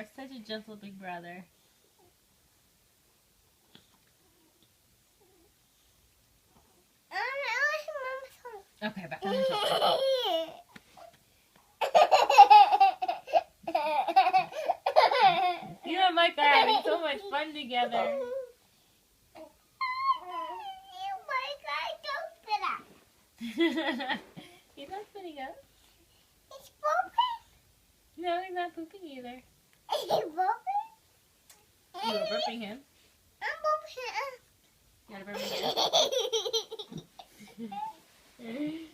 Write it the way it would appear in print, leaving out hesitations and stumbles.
are such a gentle big brother. Okay, back on the shoulder. You and Mike are having so much fun together. He's not spitting up. He's pooping. No, he's not pooping either. Is he pooping? You were burping him. I'm pooping. You gotta burp him again.